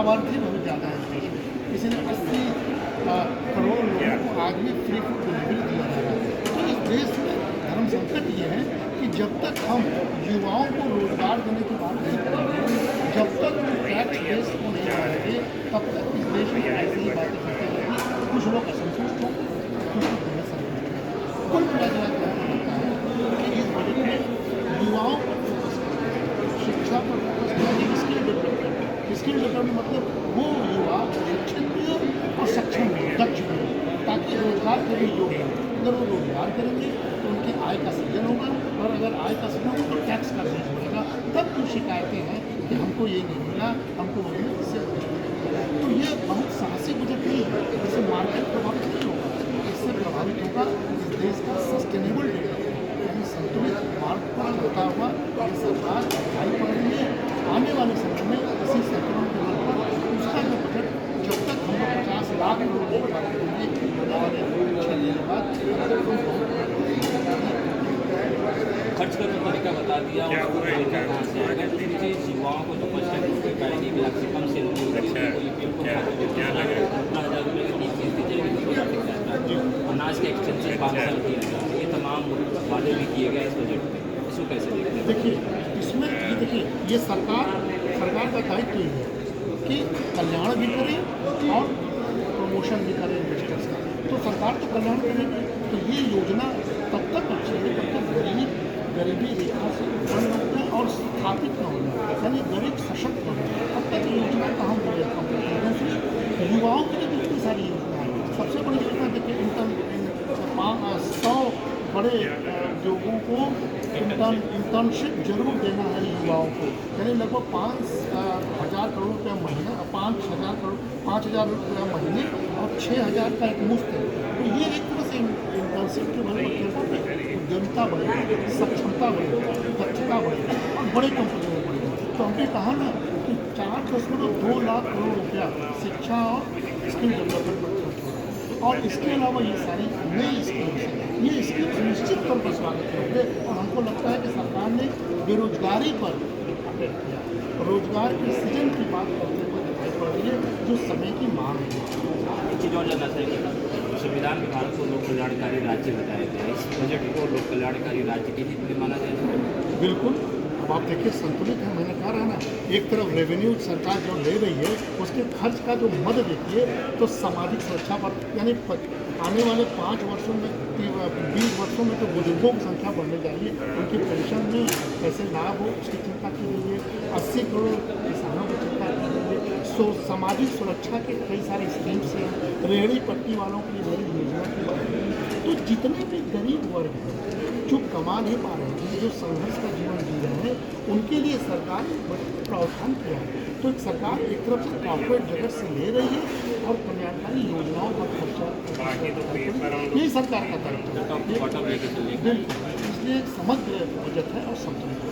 लाभार्थी बहुत ज़्यादा है देश में। इसलिए 80 करोड़ लोगों को आज भी फ्री फूड डिलीवरी दिया जा रहा है। तो इस देश में धर्म संकट ये है कि जब तक हम युवाओं को रोजगार देने की बात नहीं करेंगे, जब तक टैक्स बेस को नहीं बढ़ाएंगे, तब तक इस देश में ऐसी ही बातें करते रहेंगी। कुछ लोग असंतुष्ट हों, कुछ लोग संतुष्ट हों। कुल मिलाकर लगता है कि इस बजट में युवाओं पर फोकस करें, शिक्षा पर फोकस करें, स्किल डेवलपमेंट। स्किल डेवलपमेंट मतलब वो युवा शिक्षित भी हो और सक्षम भी हो, दक्ष भी हो, ताकि रोजगार के लिए योग्य हो। अगर वो रोजगार करेंगे तो उनकी आय का सृजन होगा, और अगर आय का सृजन होगा तो टैक्स का सृजन होगा। तब जो शिकायतें हैं कि हमको ये नहीं मिला, हमको वो मिला, इससे तो ये बहुत साहसी बजट नहीं है। इससे मार्केट प्रभावित नहीं होगा, इससे प्रभावित होगा इस देश का सस्टेनेबल डेवलपमेंट, यानी संतुलित मार्ग पर चलता हुआ ये सरकार दिखाई पड़ रही है। आने वाले समय में इसी संतुलन के बल पर उसका जो बजट, जब तक हम 50 लाख करोड़ की बात करेंगे वाले 6 महीने बाद, खर्च करने का तरीका बता दिया, उसको कहाँ से आएगा। दूसरी चीज़, युवाओं को जो 5 लाख रुपये पाएगी, 1 लाख से कम सैलरी होगी, उनको ₹15,000 की चीज़ दी जाएगी, 2 लाख जाएगा। अनाज के एक्सटेंशन 5 साल किया जाएगा। ये तमाम वादे भी किए गए इस बजट में, इसको कैसे देखते हैं? देखिए, इसमें ये देखिए, ये सरकार का दायित्व ये है कि कल्याण भी करे और प्रमोशन भी करे इन्वेस्टर्स का। तो सरकार तो कल्याण करेगी, तो ये योजना तब तक अच्छी है जब तक गरीबी रेखा से ऊपर न हो और स्थापित न हो जाए, यानी गरीब सशक्त हो जाए, तब तक योजना का हम वेलकम करते हैं। दूसरी, युवाओं के लिए कितनी सारी योजनाएं हैं। सबसे बड़ी योजना देखिए, 100 बड़े लोगों को इंटर्नशिप जरूर देना है युवाओं को, यानी लगभग 5,000 करोड़ रुपया महीना, 5,000 रुपया महीने और 6,000 का एक मुफ्त है। तो ये एक तरह से इंटर्नशिप के बल पर उद्यमिता बढ़ेगी, सक्षमता बढ़ेगी, दक्षता बढ़ेगी और बड़े कंपनियों में बढ़ेगी। तो हमने कहा ना कि 4.2 लाख करोड़ रुपया शिक्षा और स्किल डेवलपमेंट पर खर्च हो रहा है, और इसके अलावा ये सारी नई स्कीम्स हैं। ये स्कीम्स निश्चित तौर पर स्वागत होंगे, और हमको लगता है कि सरकार ने बेरोजगारी पर अटैक किया, रोजगार के सृजन की बात करते हुए दिखाई पड़ रही है, जो समय की मांग है। एक चीज़ और जानना चाहिए, संविधान में भारत को लोक कल्याणकारी राज्य बताया गया, इस बजट को लोक कल्याणकारी राज्य के हित में माना जाए? बिल्कुल। अब आप देखिए, संतुलित है, मैंने कहा रहा ना, एक तरफ रेवेन्यू सरकार जो ले रही है, उसके खर्च का जो मद देखिए, तो सामाजिक सुरक्षा पर, यानी आने वाले 5 वर्षों में 20 वर्षों में तो बुजुर्गों की संख्या बढ़ने जा रही है, उनकी पेंशन में कैसे लाभ हो उसकी चिंता की गई है। 80 करोड़ किसानों की चिंता की गई है। सामाजिक सुरक्षा के कई सारे स्कीम्स हैं, रेहड़ी पट्टी वालों की नई योजना की बात है। तो जितने भी गरीब वर्ग हैं जो कमा नहीं पा रहे हैं, जो संघर्ष का जीवन जी रहे हैं, उनके लिए सरकार ने प्रावधान किया है। तो एक सरकार एक तरफ से कॉर्पोरेट जगत से ले रही है और कल्याणकारी योजनाओं पर खर्चा, यही सरकार का दायित्व है। बिल्कुल, इसलिए समग्र बजट है और संतुलित है।